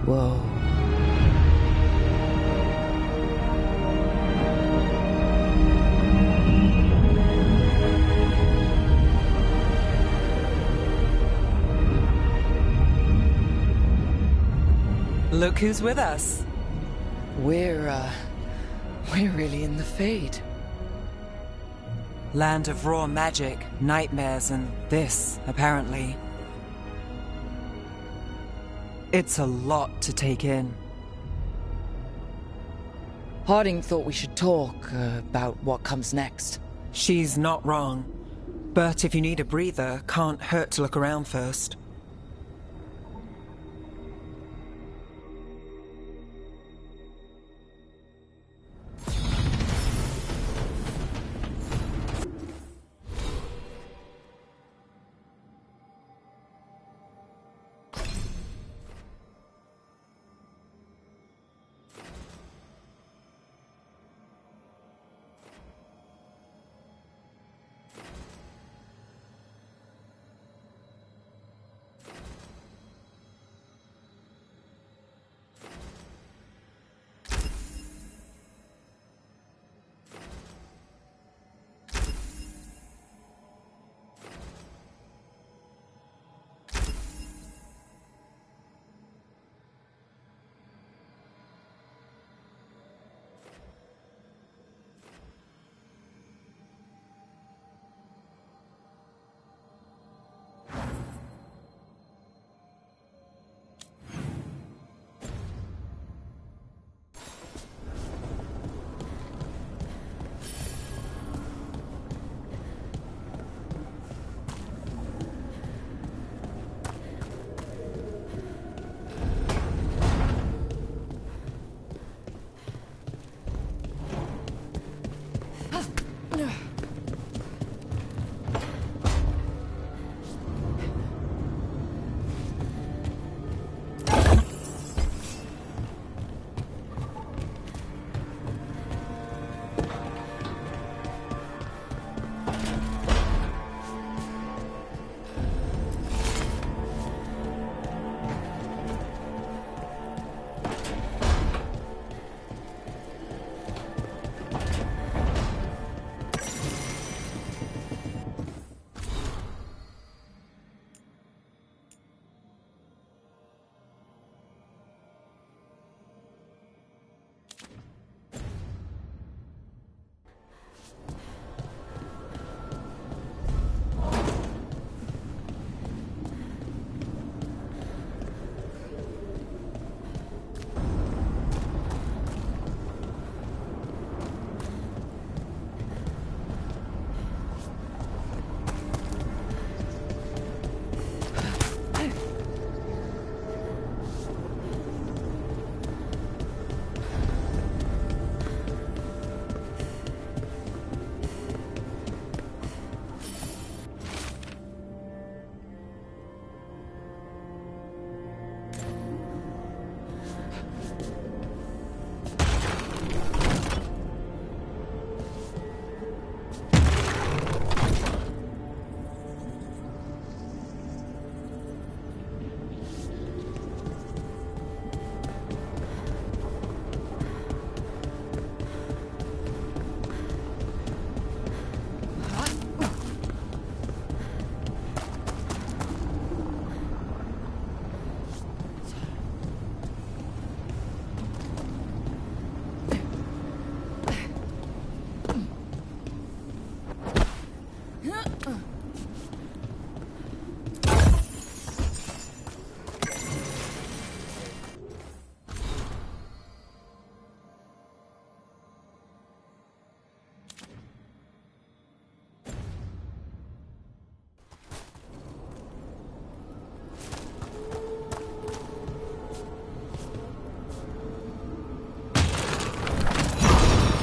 Whoa. Look who's with us. We're really in the Fade. Land of raw magic, nightmares, and this, apparently. It's a lot to take in. Harding thought we should talk about what comes next. She's not wrong. But if you need a breather, can't hurt to look around first.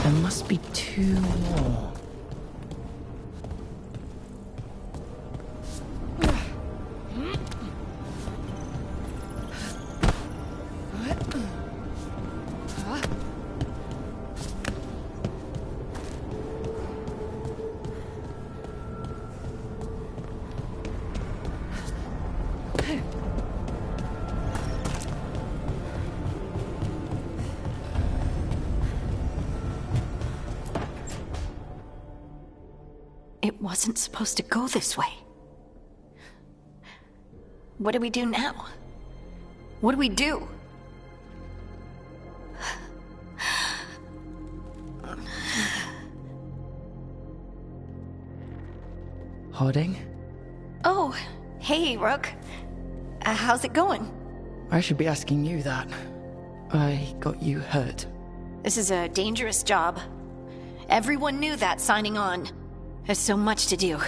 There must be two more. It wasn't supposed to go this way. What do we do now? What do we do? Harding? Oh, hey, Rook. How's it going? I should be asking you that. I got you hurt. This is a dangerous job. Everyone knew that signing on. There's so much to do.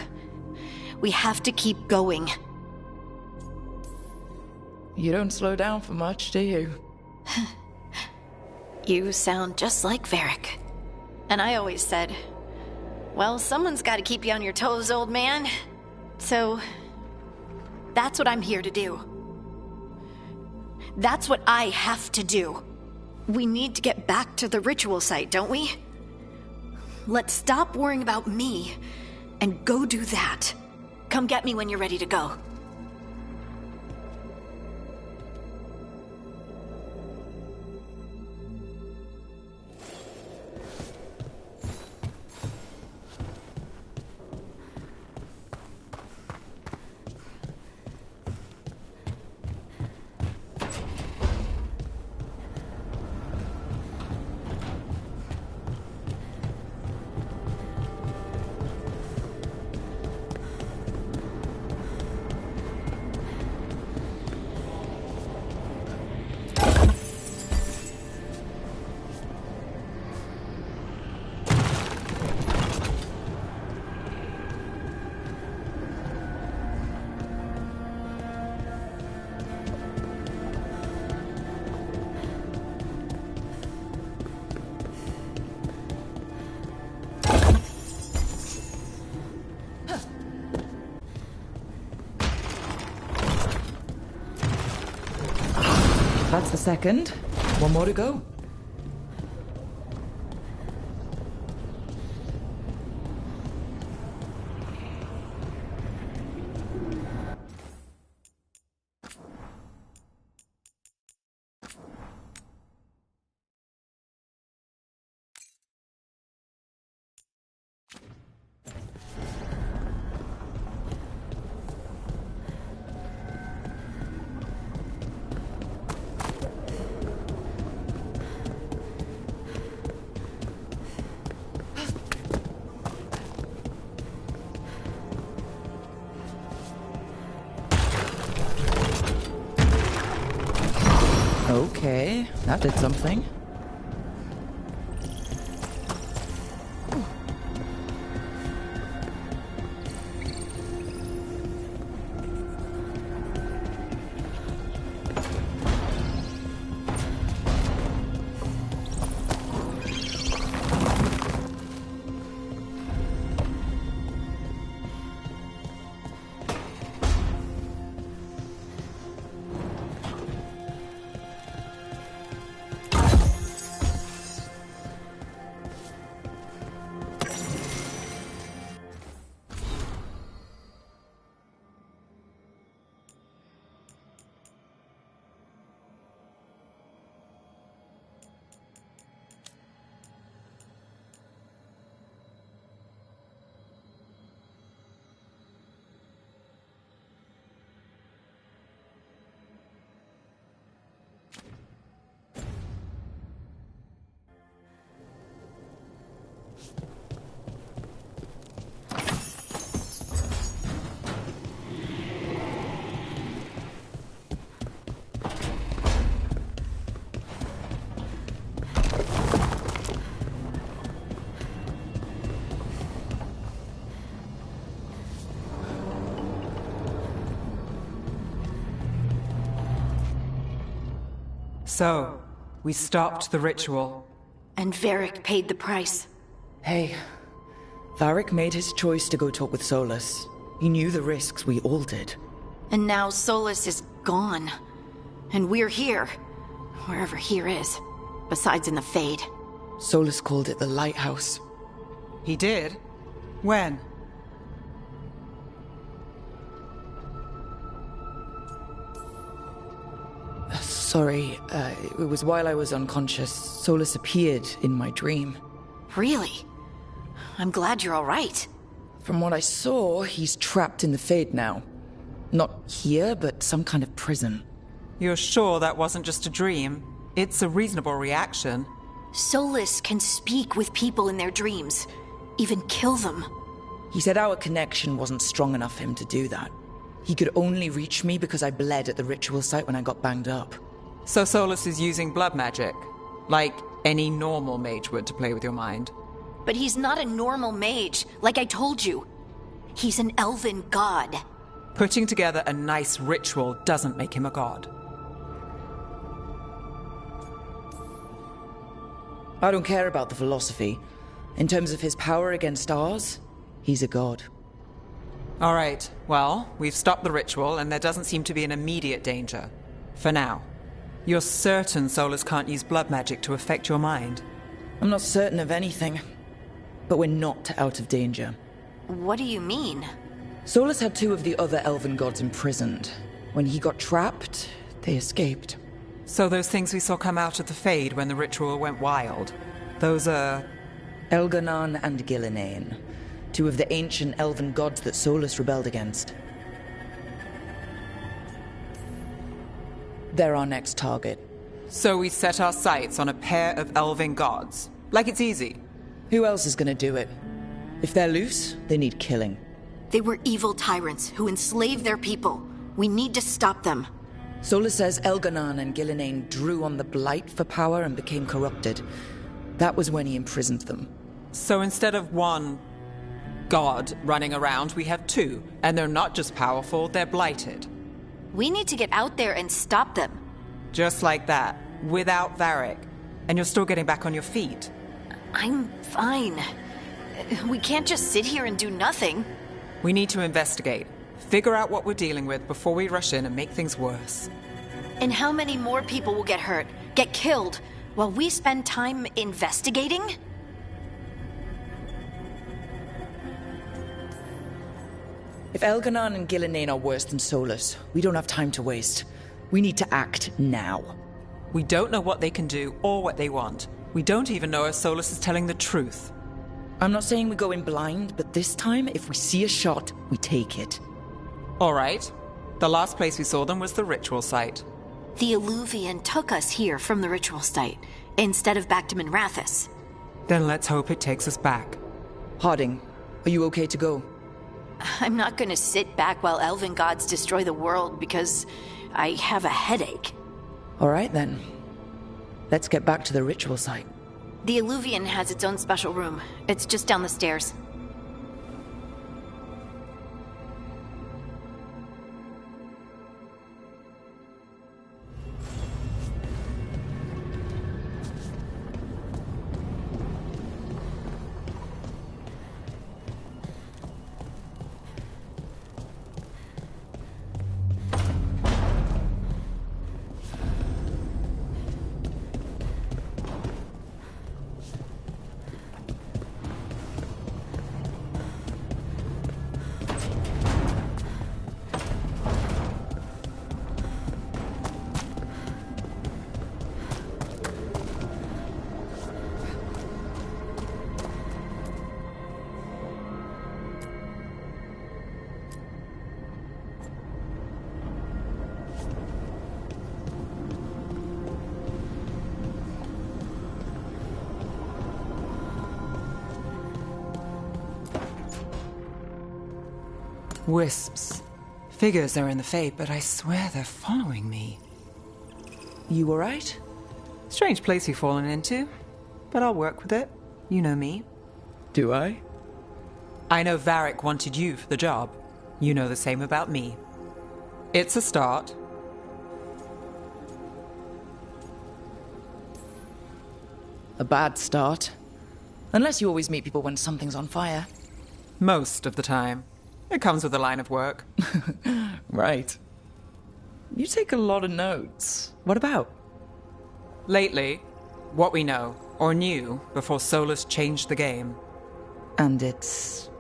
We have to keep going. You don't slow down for much, do you? You sound just like Varric. And I always said, well, someone's got to keep you on your toes, old man. So, that's what I'm here to do. That's what I have to do. We need to get back to the ritual site, don't we? Let's stop worrying about me and go do that. Come get me when you're ready to go. That's the second. One more to go. Okay, that did something. So, we stopped the ritual. And Varric paid the price. Hey, Varric made his choice to go talk with Solus. He knew the risks, we all did. And now Solus is gone. And we're here. Wherever here is. Besides in the Fade. Solus called it the Lighthouse. He did? When? Sorry, it was while I was unconscious. Solus appeared in my dream. Really? I'm glad you're all right. From what I saw, he's trapped in the Fade now. Not here, but some kind of prison. You're sure that wasn't just a dream? It's a reasonable reaction. Solus can speak with people in their dreams, even kill them. He said our connection wasn't strong enough for him to do that. He could only reach me because I bled at the ritual site when I got banged up. So Solus is using blood magic, like any normal mage would, to play with your mind. But he's not a normal mage, like I told you. He's an elven god. Putting together a nice ritual doesn't make him a god. I don't care about the philosophy. In terms of his power against ours, he's a god. All right, well, we've stopped the ritual and there doesn't seem to be an immediate danger. For now. You're certain Solus can't use blood magic to affect your mind? I'm not certain of anything, but we're not out of danger. What do you mean? Solus had 2 of the other elven gods imprisoned. When he got trapped, they escaped. So those things we saw come out of the Fade when the ritual went wild, those are... Elganon and Gillinane, 2 of the ancient elven gods that Solus rebelled against. They're our next target. So we set our sights on a pair of elven gods. Like it's easy. Who else is gonna do it? If they're loose, they need killing. They were evil tyrants who enslaved their people. We need to stop them. Solus says Elganon and Gillinane drew on the Blight for power and became corrupted. That was when he imprisoned them. So instead of one god running around, we have 2. And they're not just powerful, they're blighted. We need to get out there and stop them. Just like that, without Varric. And you're still getting back on your feet. I'm fine. We can't just sit here and do nothing. We need to investigate. Figure out what we're dealing with before we rush in and make things worse. And how many more people will get hurt, get killed, while we spend time investigating? If Elganon and Gillinane are worse than Solus, we don't have time to waste. We need to act now. We don't know what they can do or what they want. We don't even know if Solus is telling the truth. I'm not saying we go in blind, but this time, if we see a shot, we take it. All right. The last place we saw them was the ritual site. The Illuvian took us here from the ritual site, instead of back to Minrathous. Then let's hope it takes us back. Harding, are you okay to go? I'm not gonna sit back while elven gods destroy the world because I have a headache. All right, then. Let's get back to the ritual site. The Illuvian has its own special room. It's just down the stairs. Wisps. Figures are in the Fade, but I swear they're following me. You all right? Strange place you've fallen into, but I'll work with it. You know me. Do I? I know Varric wanted you for the job. You know the same about me. It's a start. A bad start. Unless you always meet people when something's on fire. Most of the time. It comes with the line of work. Right. You take a lot of notes. What about? Lately, what we know, or knew, before Solus changed the game. And it's...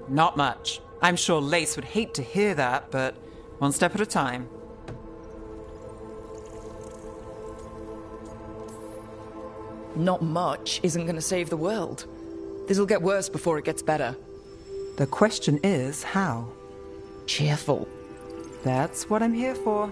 Not much. I'm sure Lace would hate to hear that, but one step at a time. Not much isn't going to save the world. This'll get worse before it gets better. The question is, how? Cheerful. That's what I'm here for.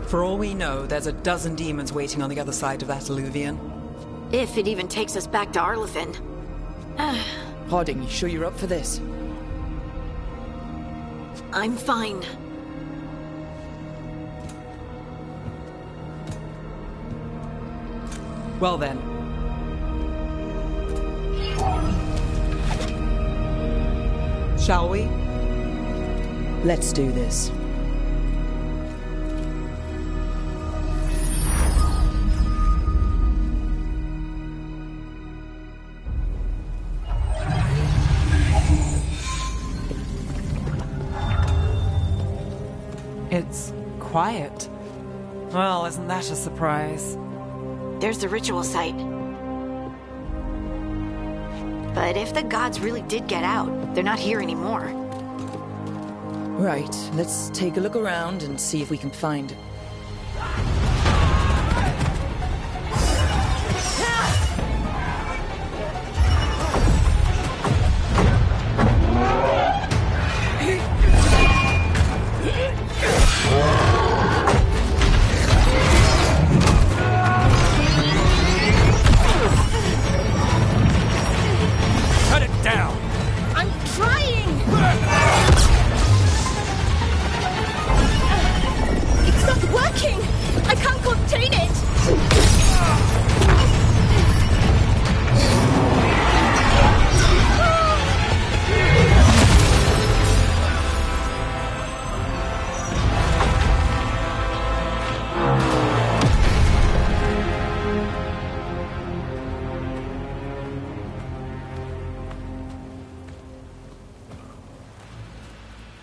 For all we know, there's a dozen demons waiting on the other side of that alluvion. If it even takes us back to Arlithin. Harding, you sure you're up for this? I'm fine. Well then. Shall we? Let's do this. It's quiet. Well, isn't that a surprise? There's the ritual site. But if the gods really did get out, they're not here anymore. Right, let's take a look around and see if we can find...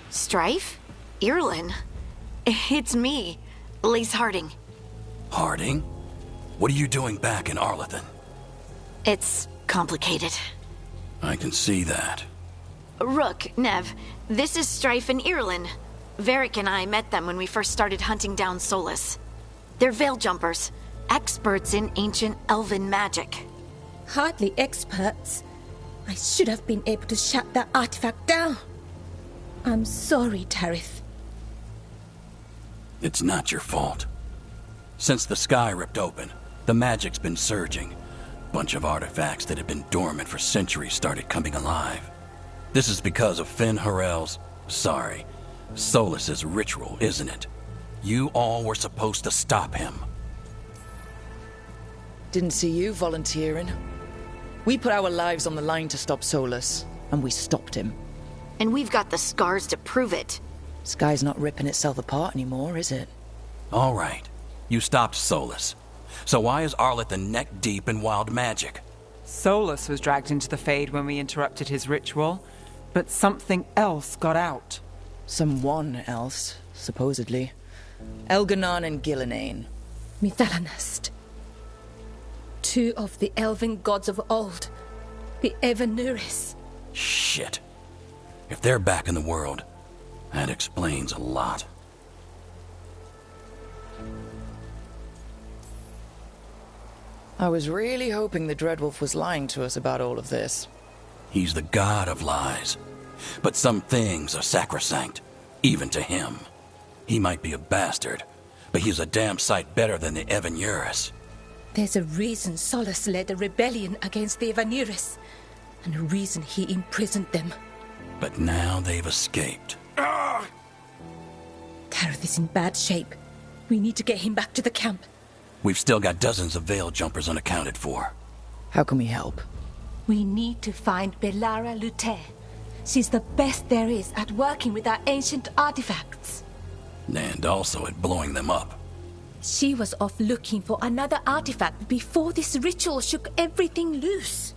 Strife? Irlin? It's me, Lace Harding. Harding? What are you doing back in Arlithin? It's complicated. I can see that. Rook, Nev, this is Strife and Irlin. Varric and I met them when we first started hunting down Solus. They're veil jumpers, experts in ancient elven magic. Hardly experts. I should have been able to shut that artifact down. I'm sorry, Tarith. It's not your fault. Since the sky ripped open, the magic's been surging. Bunch of artifacts that had been dormant for centuries started coming alive. This is because of Finn Harel's... Solus's ritual, isn't it? You all were supposed to stop him. Didn't see you volunteering. We put our lives on the line to stop Solus, and we stopped him. And we've got the scars to prove it. Sky's not ripping itself apart anymore, is it? All right. You stopped Solus. So why is Arlithin neck deep in wild magic? Solus was dragged into the Fade when we interrupted his ritual, but something else got out. Someone else, supposedly. Elganon and Gillinane. Mithalanast. Two of the elven gods of old. The Evanuris. Shit. If they're back in the world, that explains a lot. I was really hoping the Dreadwolf was lying to us about all of this. He's the god of lies. But some things are sacrosanct. even to him. He might be a bastard, but he's a damn sight better than the Evanuris. There's a reason Solus led a rebellion against the Evanuris, and a reason he imprisoned them. But now they've escaped. Gareth is in bad shape. We need to get him back to the camp. We've still got dozens of Veil jumpers unaccounted for. How can we help? We need to find Belara Lute. She's the best there is at working with our ancient artifacts. And also at blowing them up. She was off looking for another artifact before this ritual shook everything loose.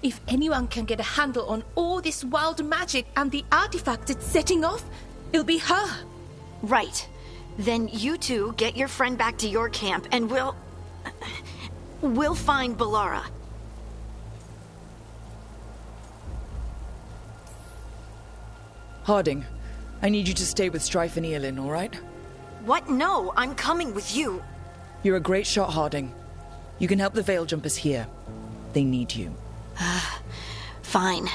If anyone can get a handle on all this wild magic and the artifacts it's setting off, it'll be her. Right. Then you two get your friend back to your camp and we'll find Belara. Harding, I need you to stay with Strife and Eolin, all right? What? No, I'm coming with you. You're a great shot, Harding. You can help the Veil Jumpers here. They need you. Fine.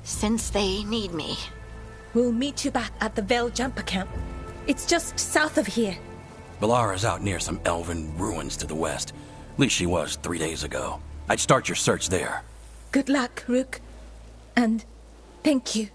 Since they need me. We'll meet you back at the Veil Jumper camp. It's just south of here. Belara's out near some elven ruins to the west. At least she was 3 days ago. I'd start your search there. Good luck, Rook. And thank you.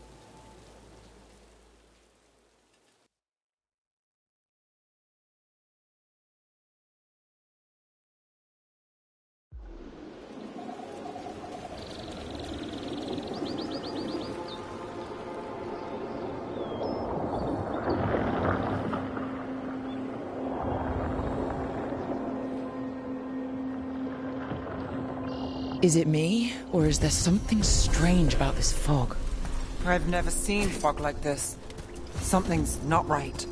Is it me, or is there something strange about this fog? I've never seen fog like this. Something's not right.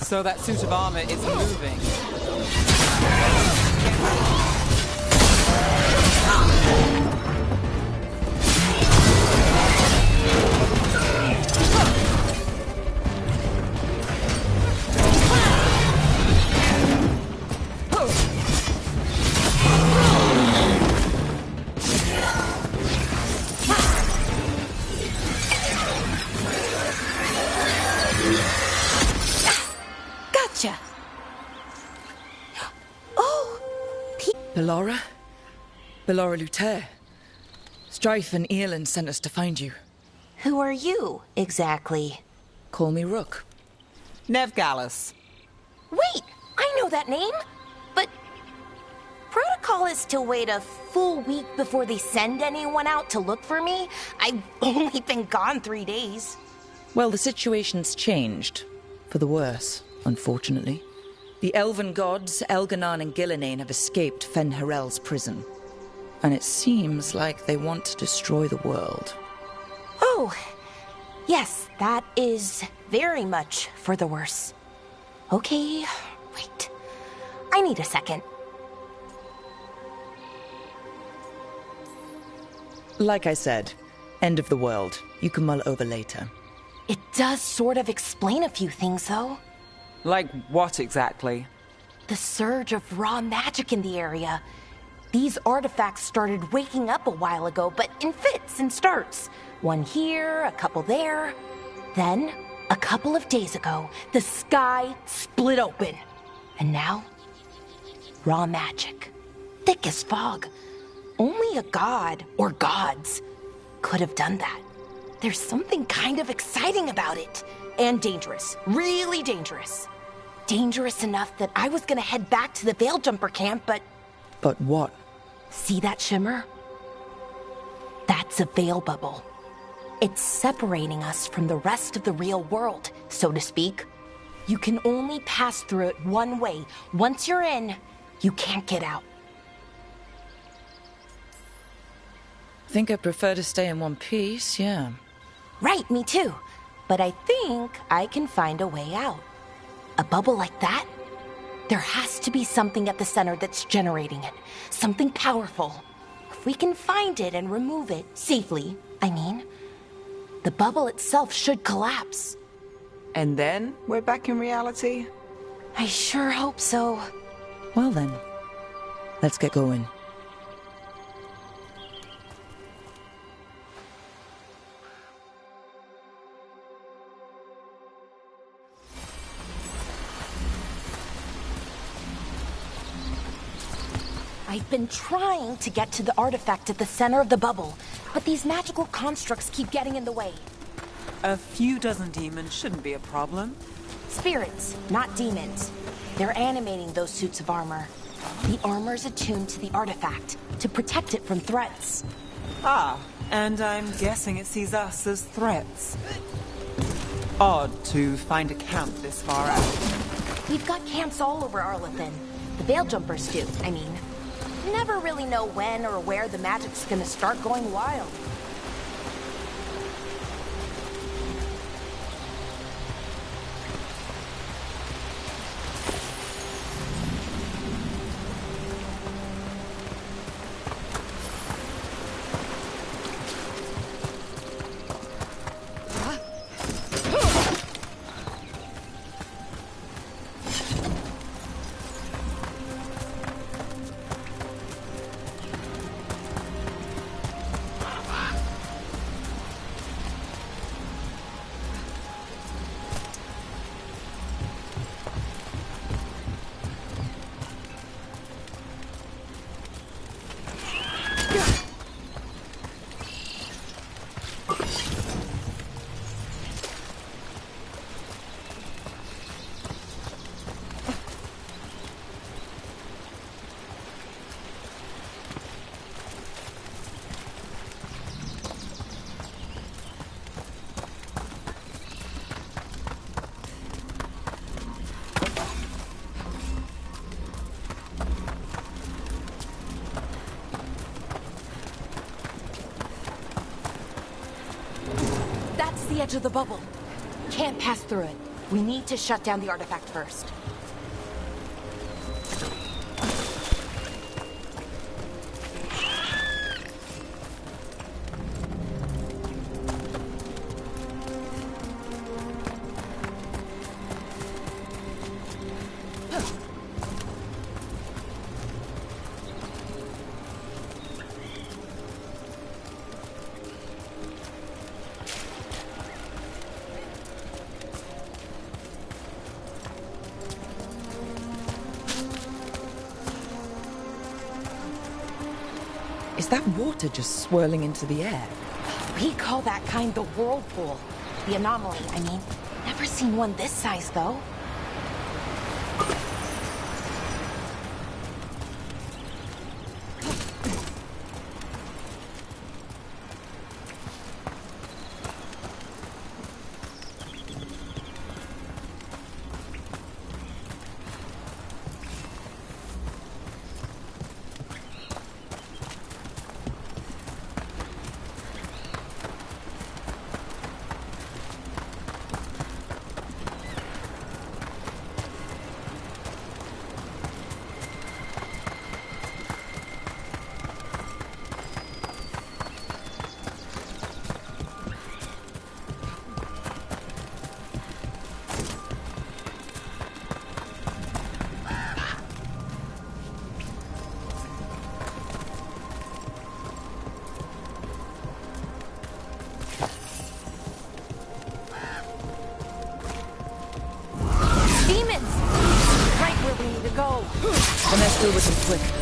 So that suit of armor is moving. Belara? Belara Lute. Strife and Eolin sent us to find you. Who are you, exactly? Call me Rook. Nev Gallus. Wait, I know that name! But protocol is to wait a full week before they send anyone out to look for me? I've only been gone 3 days. Well, the situation's changed. For the worse, unfortunately. The elven gods, Elganan and Gillinane, have escaped Fen'Harel's prison. And it seems like they want to destroy the world. Oh, yes, that is very much for the worse. Okay, wait. I need a second. Like I said, end of the world. You can mull over later. It does sort of explain a few things, though. Like what exactly? The surge of raw magic in the area. These artifacts started waking up a while ago, but in fits and starts. One here, a couple there. Then, a couple of days ago, the sky split open. And now, raw magic. Thick as fog. Only a god, or gods, could have done that. There's something kind of exciting about it. And dangerous. Really dangerous. Dangerous enough that I was gonna head back to the Veil Jumper camp, but... But what? See that shimmer? That's a veil bubble. It's separating us from the rest of the real world, so to speak. You can only pass through it one way. Once you're in, you can't get out. think I prefer to stay in one piece, yeah. Right, me too. But I think I can find a way out. A bubble like that? There has to be something at the center that's generating it. Something powerful. If we can find it and remove it, safely, I mean, the bubble itself should collapse. And then we're back in reality? I sure hope so. Well then, let's get going. I've been trying to get to the artifact at the center of the bubble, but these magical constructs keep getting in the way. A few dozen demons shouldn't be a problem. Spirits, not demons. They're animating those suits of armor. The armor's attuned to the artifact to protect it from threats. Ah, and I'm guessing it sees us as threats. Odd to find a camp this far out. We've got camps all over Arlethan. The Veil Jumpers do, I mean. Never really know when or where the magic's gonna start going wild. The edge of the bubble. Can't pass through it. We need to shut down the artifact first. Is that water just swirling into the air? We call that kind the whirlpool. The anomaly, I mean. Never seen one this size, though. Go. Finesse through with them quick.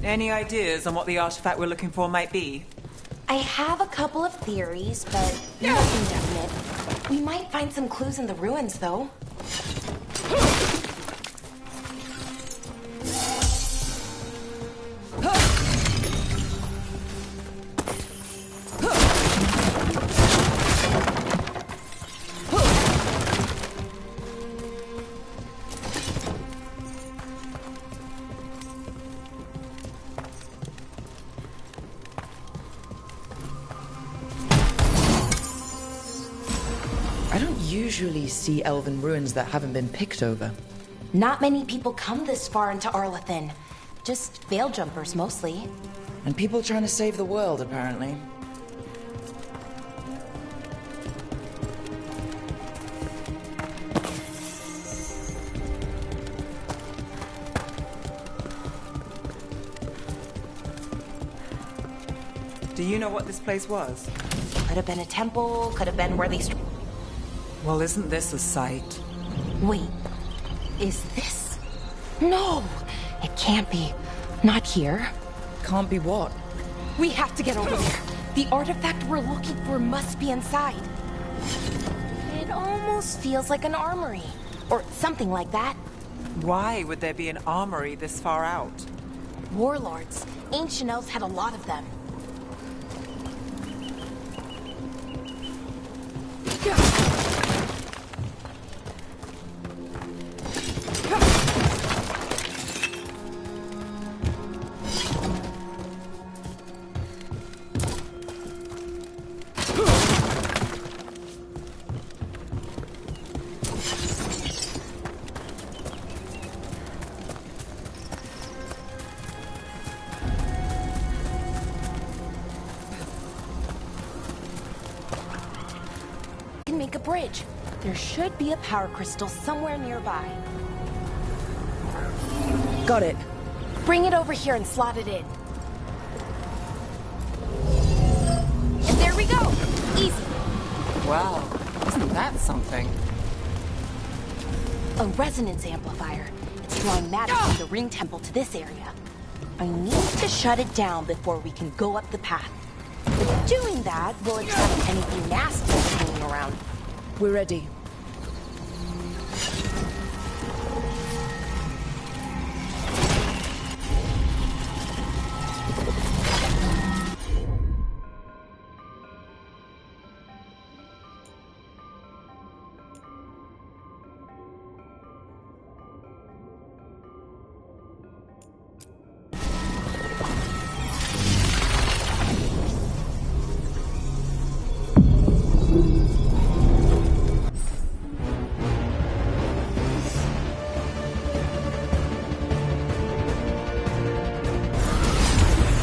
Any ideas on what the artifact we're looking for might be? I have a couple of theories, but nothing definite. We might find some clues in the ruins, though. I don't usually see elven ruins that haven't been picked over. Not many people come this far into Arlathan. Just veil jumpers, mostly. And people trying to save the world, apparently. Do you know what this place was? Could have been a temple, could have been where they... Well, isn't this a sight? Wait, is this? No, it can't be. Not here. Can't be what? We have to get over there. The artifact we're looking for must be inside. It almost feels like an armory, or something like that. Why would there be an armory this far out? Warlords. Ancient elves had a lot of them. Make a bridge. There should be a power crystal somewhere nearby. Got it. Bring it over here and slot it in. And there we go! Easy. Wow, isn't that something? A resonance amplifier. It's drawing matter from the ring temple to this area. I need to shut it down before we can go up the path. Doing that will attract anything nasty hanging around. We're ready.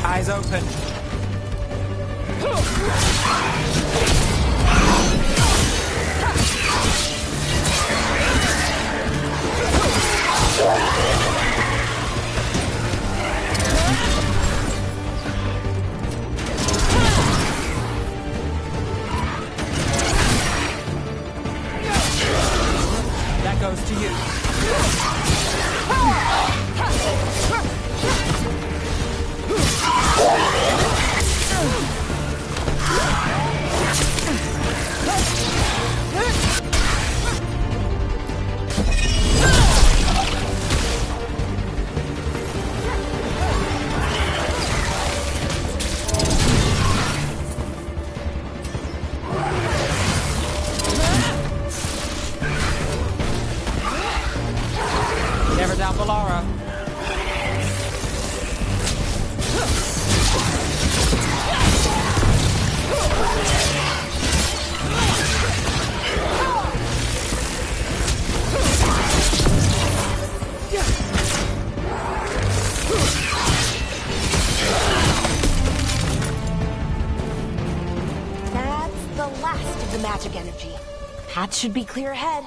Eyes open. That goes to you. Never doubt Valara. That's the last of the magic energy. Path should be clear ahead.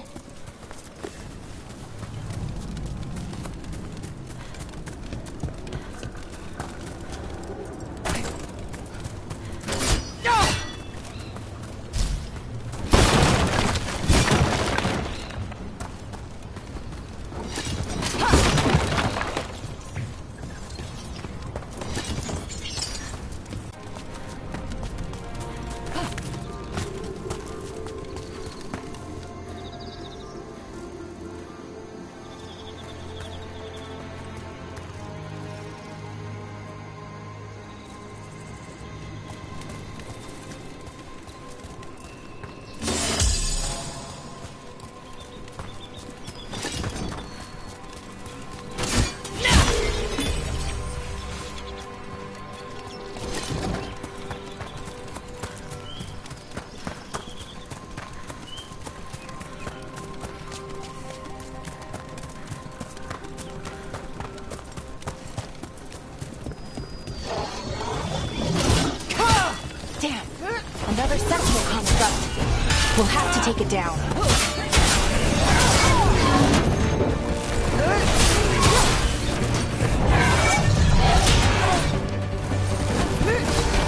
take it down.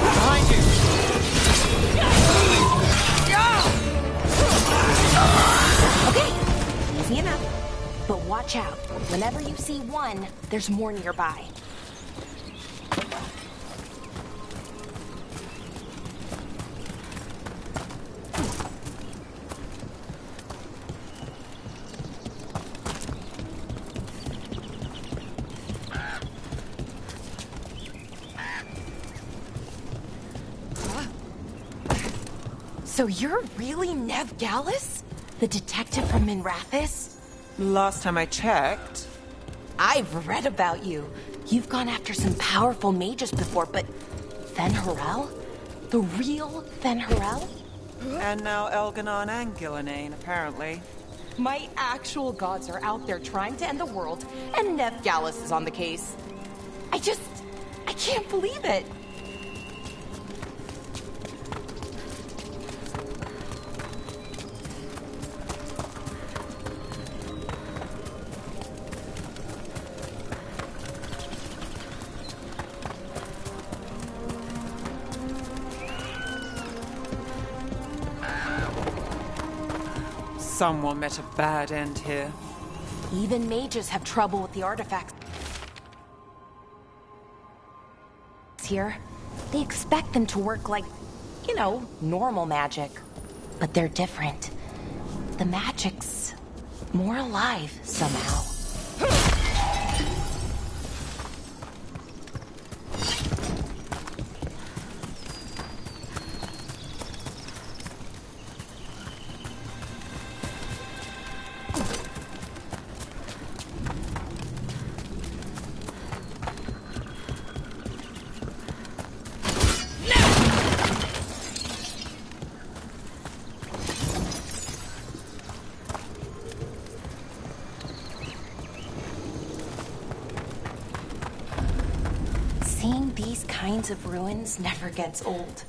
Behind you! Okay, easy enough. But watch out. Whenever you see one, there's more nearby. So you're really Nev Gallus? The detective from Minrathis? Last time I checked. I've read about you. You've gone after some powerful mages before, but Fen'Harel? The real Fen'Harel? And now Elganon and Gillinane, apparently. My actual gods are out there trying to end the world, and Nev Gallus is on the case. I can't believe it. Someone met a bad end here. Even mages have trouble with the artifacts here. They expect them to work like, normal magic. But they're different. The magic's more alive somehow. Seeing these kinds of ruins never gets old.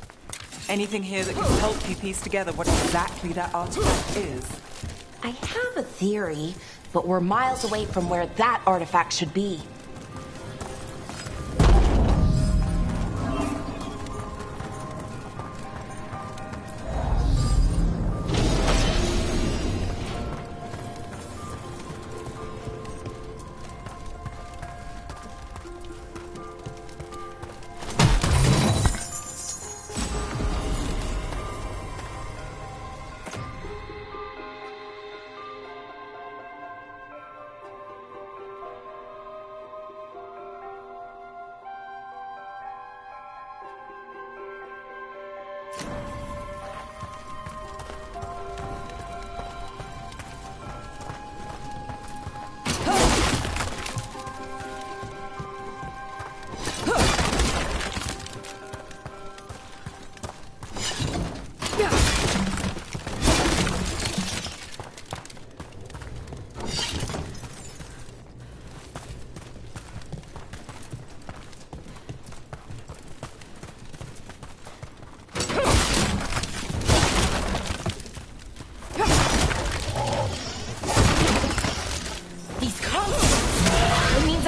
Anything here that can help you piece together what exactly that artifact is? I have a theory, but we're miles away from where that artifact should be.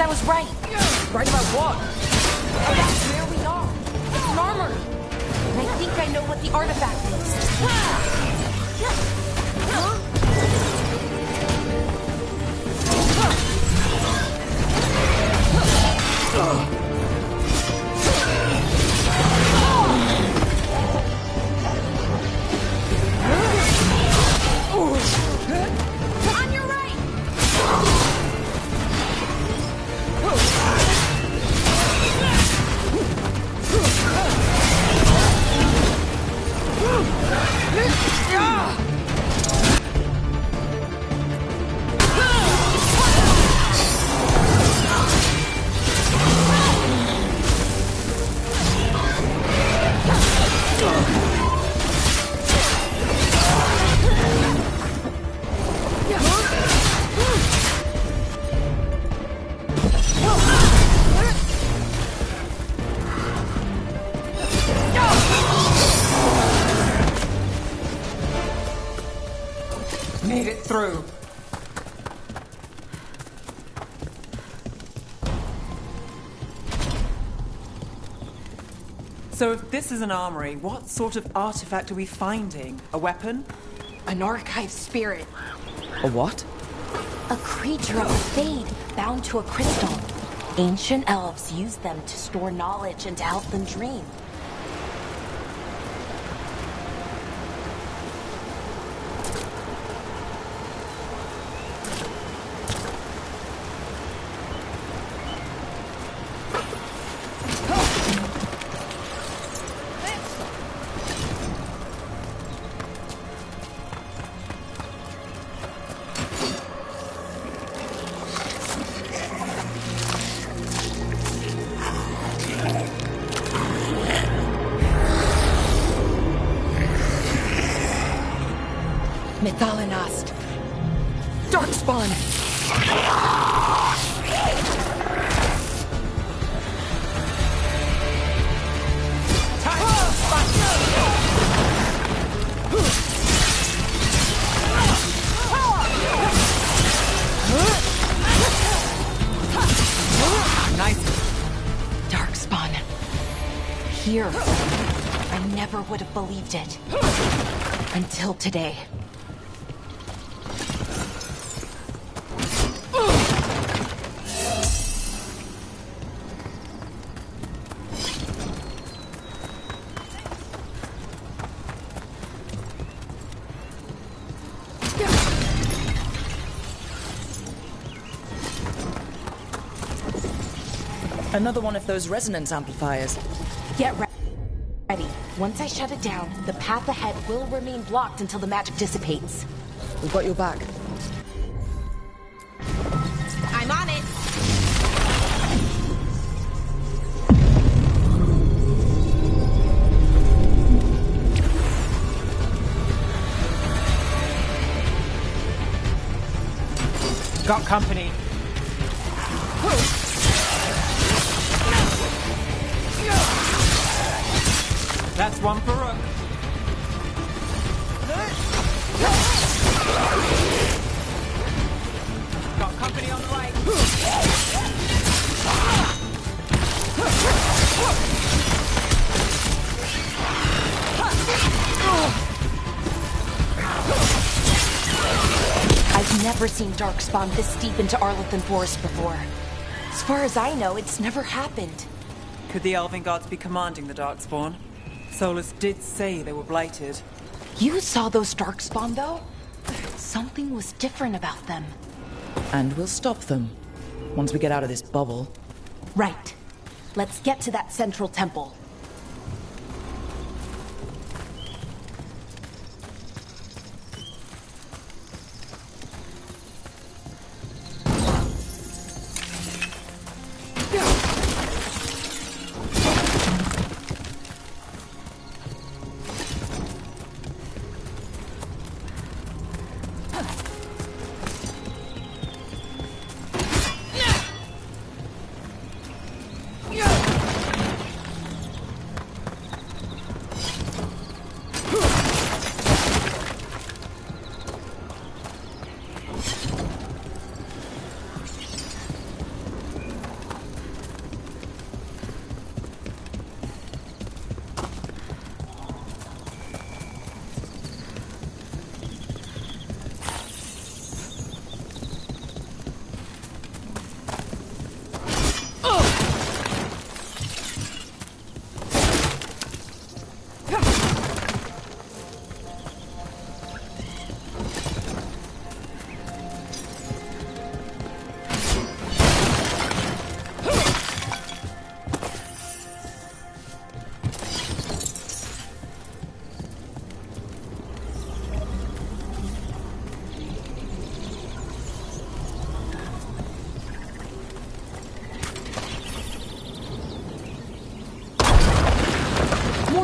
I was right. Right about what? That's where we are. It's an armor. And I think I know what the artifact On your right! So if this is an armory, what sort of artifact are we finding? A weapon? An archive spirit. A what? A creature of the Fade, bound to a crystal. Ancient elves used them to store knowledge and to help them dream. Methalinast. Darkspawn. Nice. Darkspawn. Here. I never would have believed it. Until today. Another one of those resonance amplifiers. Get ready. Once I shut it down, the path ahead will remain blocked until the magic dissipates. We've got your back. I'm on it. Got company. That's one for Rook. Got company on the right. I've never seen Darkspawn this deep into Arlethan Forest before. As far as I know, it's never happened. Could the Elven Gods be commanding the Darkspawn? Solus did say they were blighted. You saw those Darkspawn, though? Something was different about them. And we'll stop them. Once we get out of this bubble. Right. Let's get to that central temple.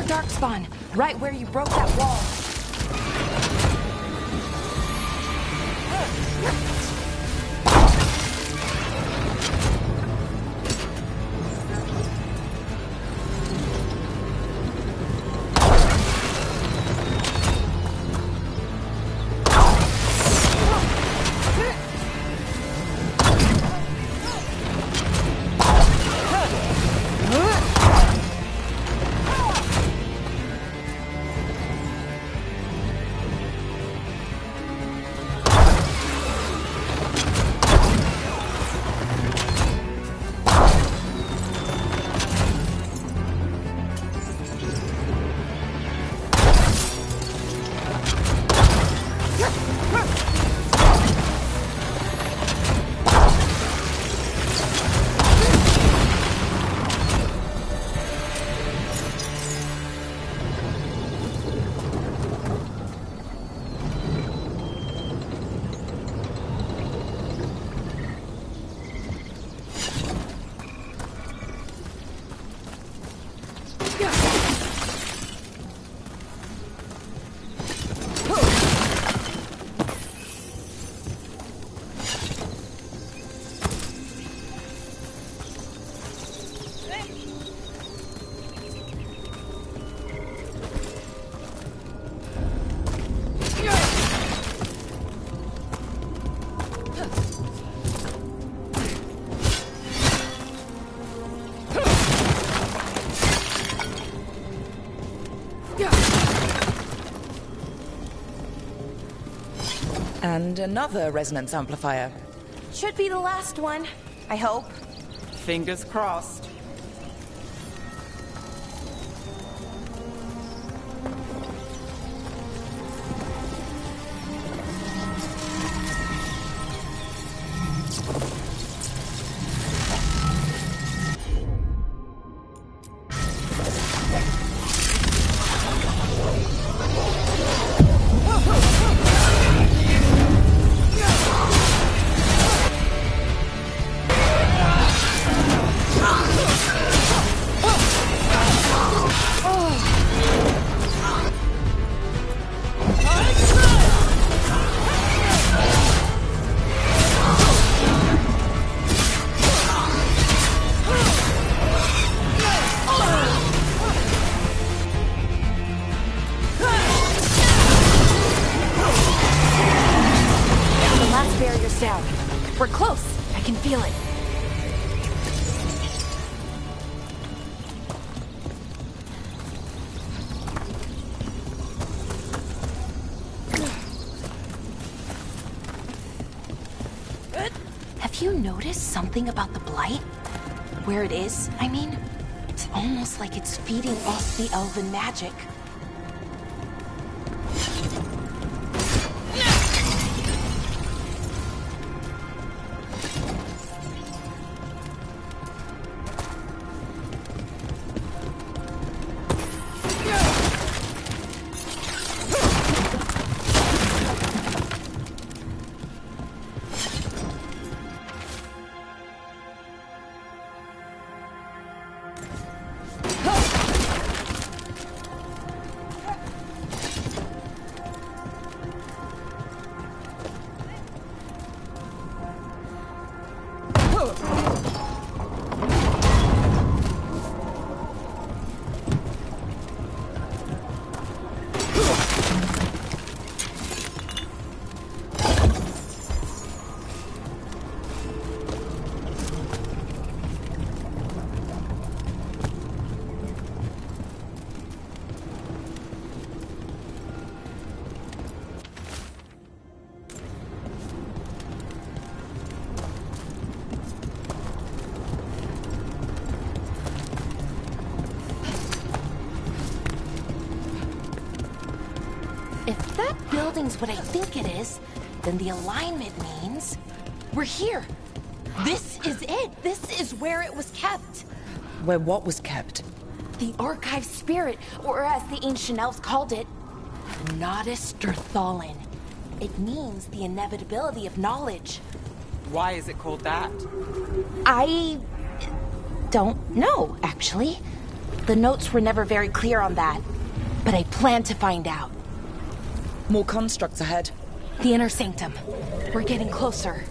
Darkspawn, right where you broke that wall. And another resonance amplifier. Should be the last one, I hope. Fingers crossed. We're close. I can feel it. Have you noticed something about the blight? Where it is, I mean? It's almost like it's feeding off the elven magic. If that building's what I think it is, then the alignment means we're here. This is it. This is where it was kept. Where what was kept? The archive spirit, or as the ancient elves called it, Nodus Derthalin. It means the inevitability of knowledge. Why is it called that? I don't know, actually. The notes were never very clear on that, but I plan to find out. More constructs ahead. The inner sanctum. We're getting closer.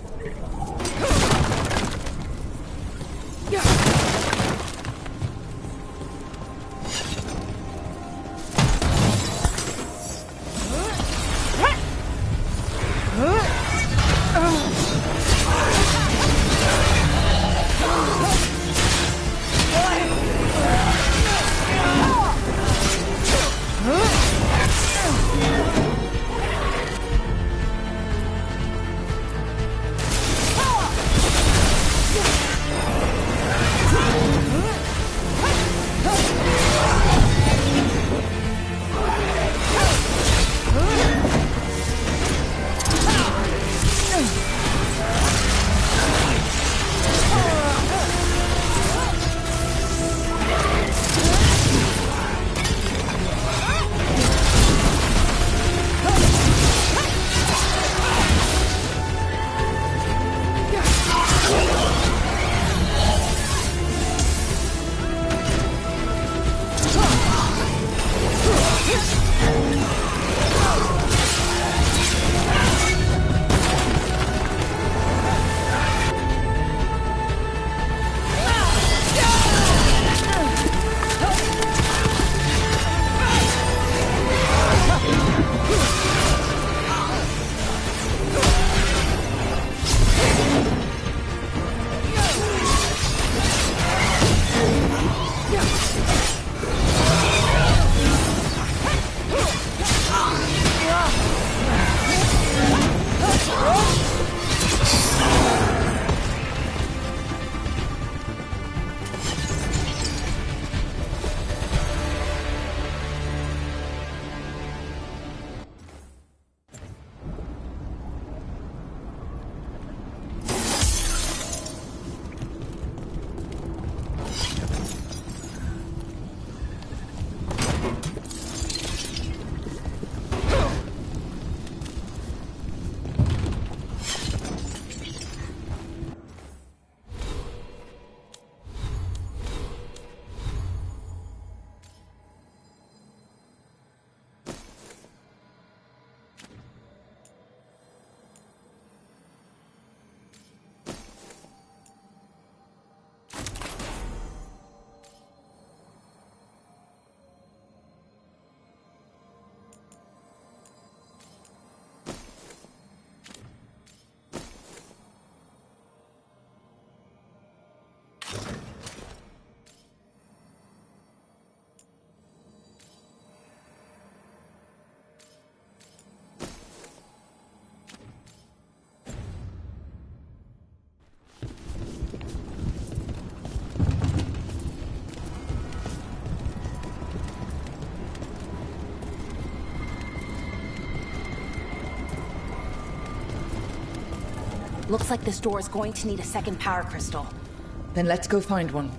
Looks like this door is going to need a second power crystal. Then let's go find one.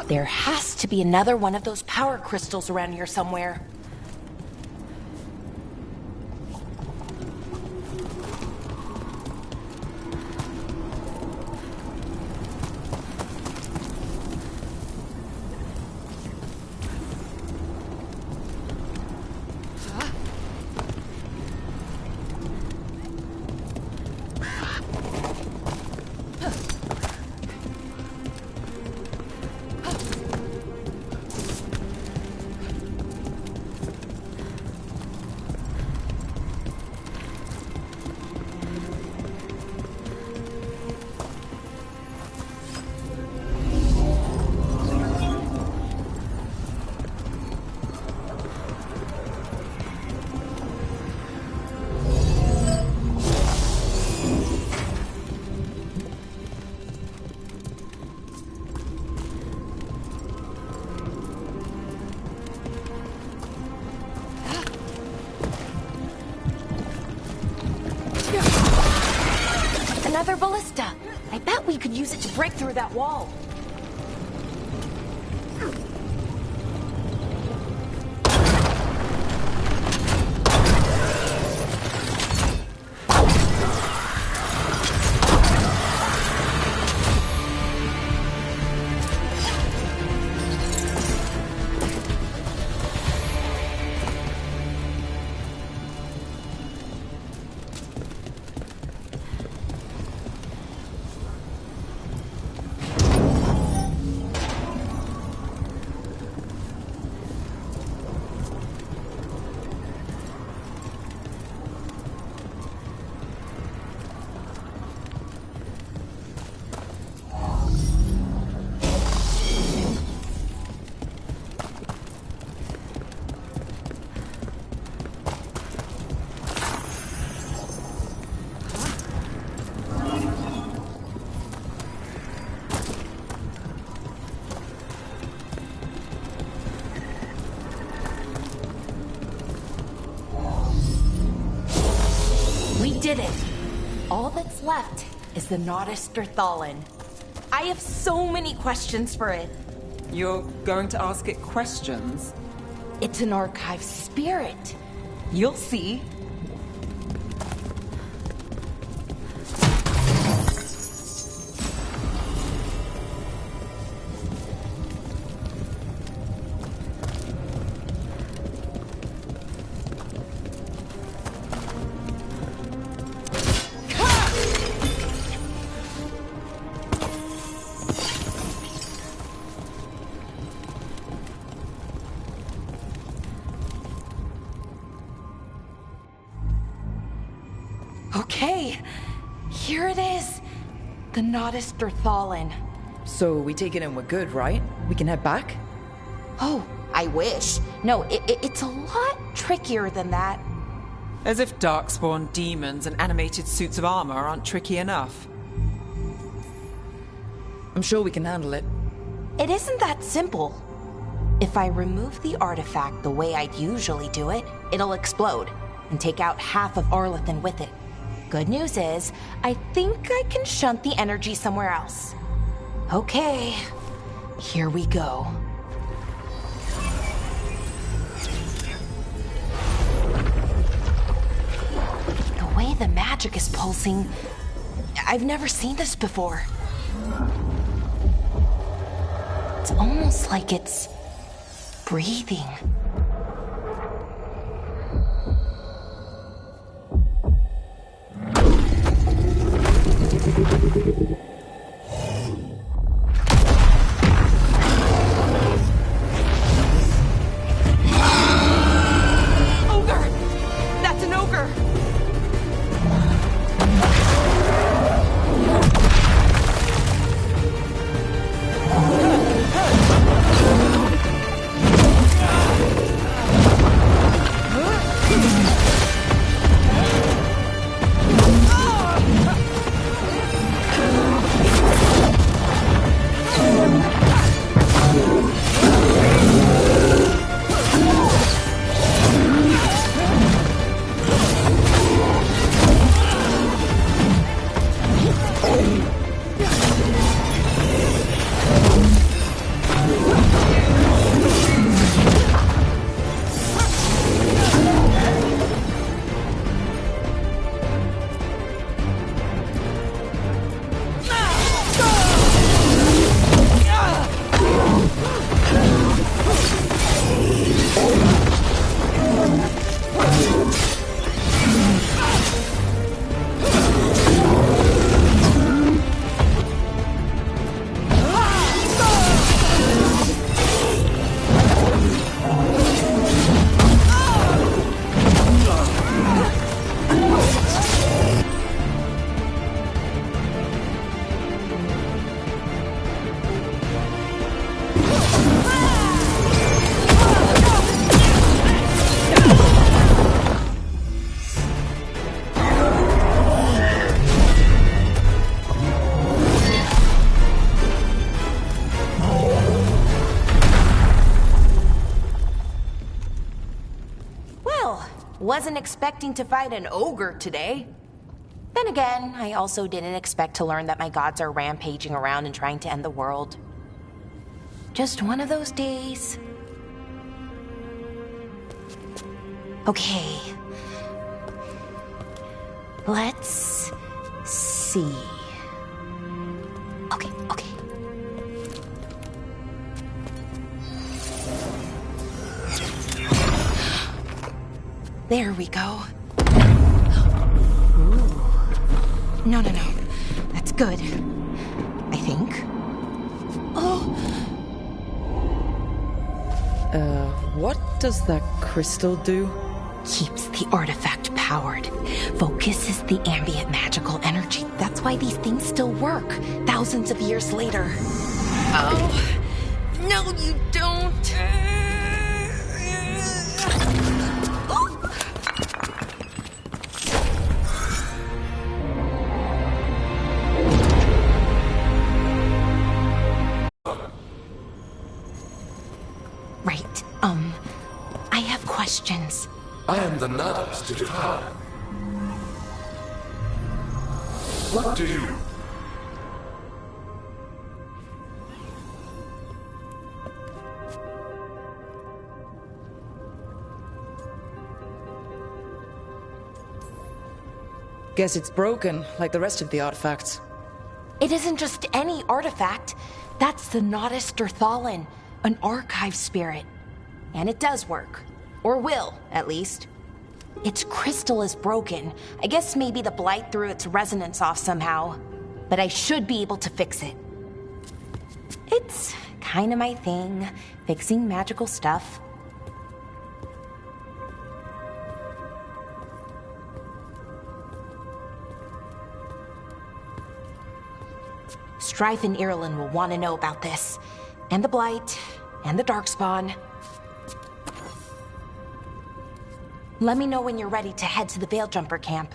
There has to be another one of those power crystals around here somewhere. Another ballista. I bet we could use it to break through that wall. Did it. All that's left is the Nodus Derthalin. I have so many questions for it. You're going to ask it questions? It's an archive spirit. You'll see. Okay, here it is. The Nodus Derthalin. So we take it and we're good, right? We can head back? Oh, I wish. No, it's a lot trickier than that. As if darkspawn demons and animated suits of armor aren't tricky enough. I'm sure we can handle it. It isn't that simple. If I remove the artifact the way I'd usually do it, it'll explode and take out half of Arlethan with it. Good news is, I think I can shunt the energy somewhere else. Okay, here we go. The way the magic is pulsing, I've never seen this before. It's almost like it's breathing. Ogre! That's an ogre! Wasn't expecting to fight an ogre today. Then again, I also didn't expect to learn that my gods are rampaging around and trying to end the world. Just one of those days. Okay. Let's see. Okay. There we go. Ooh. No. That's good. I think. What does that crystal do? Keeps the artifact powered. Focuses the ambient magical energy. That's why these things still work, thousands of years later. Oh, no you don't. Right, I have questions. I am the Nadas to Japan. What do you... Guess it's broken, like the rest of the artifacts. It isn't just any artifact. That's the Nadas Derthalin, an archive spirit. And it does work. Or will, at least. Its crystal is broken. I guess maybe the blight threw its resonance off somehow. But I should be able to fix it. It's kind of my thing, fixing magical stuff. Strife and Irulan will want to know about this. And the Blight, and the Darkspawn. Let me know when you're ready to head to the Veil-Jumper camp.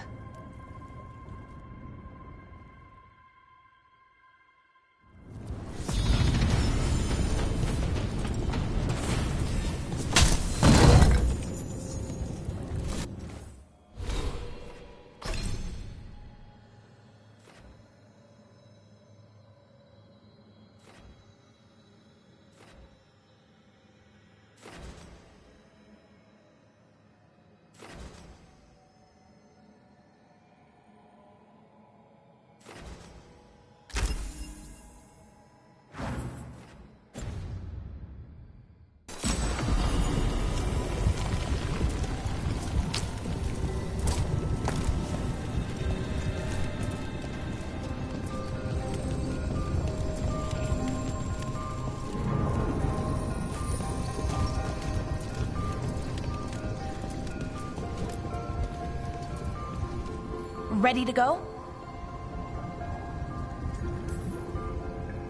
ready to go?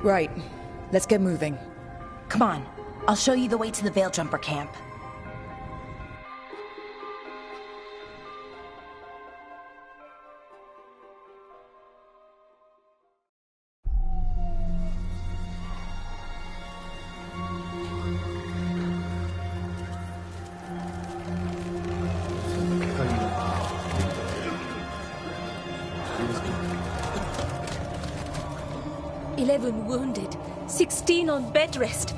Right. Let's get moving. Come on, I'll show you the way to the Veil Jumper camp. Wounded, 16 on bed rest.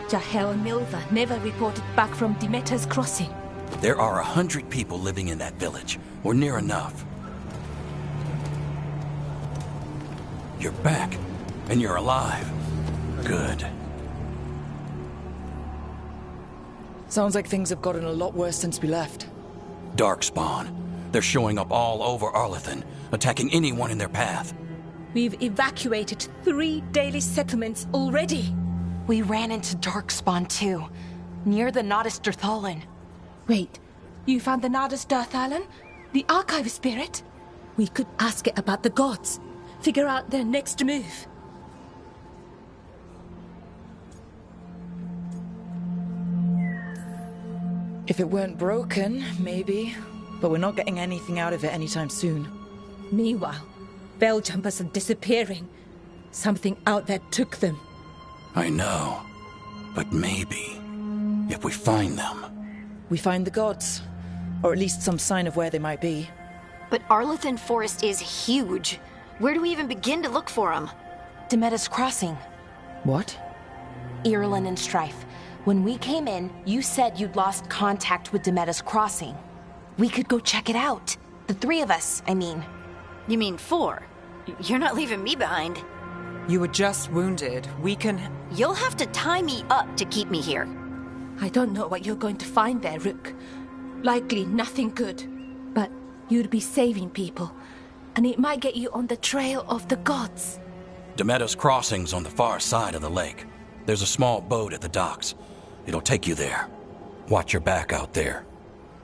Jahel and Milva never reported back from Demeter's crossing. There are 100 people living in that village, or near enough. You're back, and you're alive. Good. Sounds like things have gotten a lot worse since we left. Darkspawn. They're showing up all over Arlethan, attacking anyone in their path. We've evacuated 3 daily settlements already. We ran into Darkspawn too, near the Nodus Dirthalan. Wait, you found the Nodus Dirthalan? The Archive Spirit? We could ask it about the gods. Figure out their next move. If it weren't broken, maybe. But we're not getting anything out of it anytime soon. Meanwhile, Veil Jumpers are disappearing. Something out there took them. I know. But maybe, if we find them... We find the gods. Or at least some sign of where they might be. But Arlethan Forest is huge. Where do we even begin to look for them? Demeter's Crossing. What? Irulan and Strife. When we came in, you said you'd lost contact with Demeter's Crossing. We could go check it out. The 3 of us, I mean. You mean 4? You're not leaving me behind. You were just wounded. We can... You'll have to tie me up to keep me here. I don't know what you're going to find there, Rook. Likely nothing good. But you'd be saving people. And it might get you on the trail of the gods. Demeter's Crossing's on the far side of the lake. There's a small boat at the docks. It'll take you there. Watch your back out there.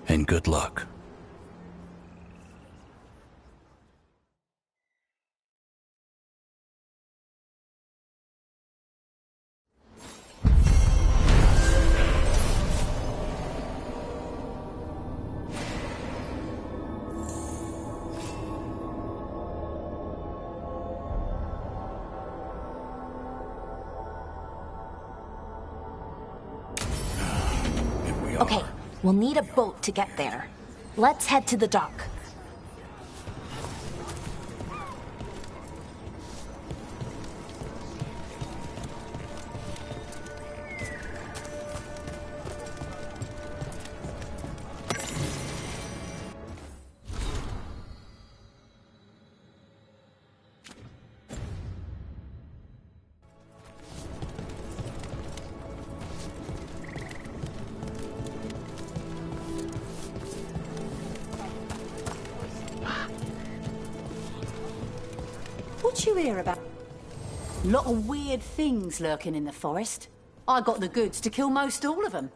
And good luck. Okay, we'll need a boat to get there. Let's head to the dock. What you hear about? Lot of weird things lurking in the forest. I got the goods to kill most all of them.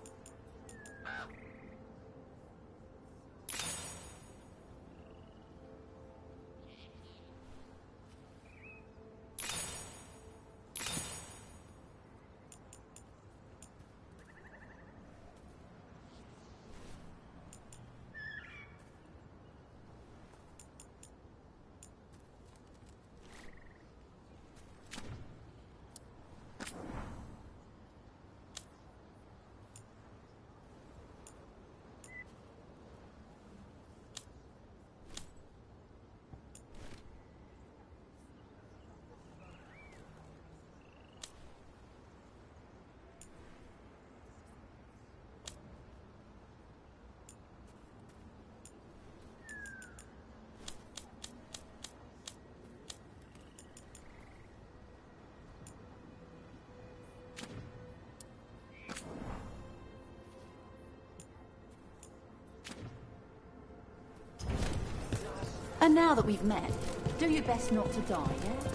And now that we've met, do your best not to die, yeah?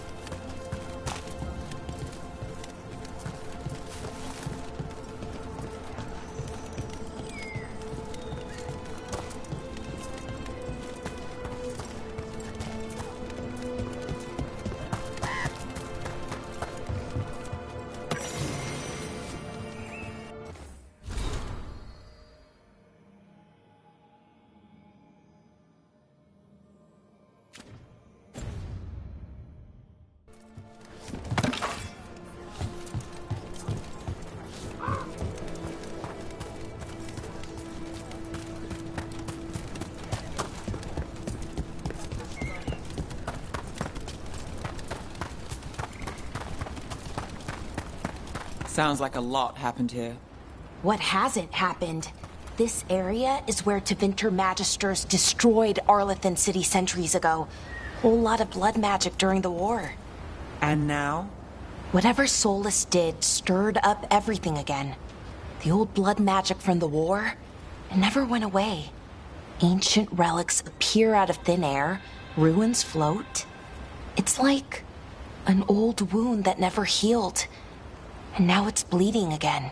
Sounds like a lot happened here. What hasn't happened? This area is where Tevinter Magisters destroyed Arlathan City centuries ago. Whole lot of blood magic during the war. And now? Whatever Solus did stirred up everything again. The old blood magic from the war, it never went away. Ancient relics appear out of thin air, ruins float. It's like an old wound that never healed. And now it's bleeding again.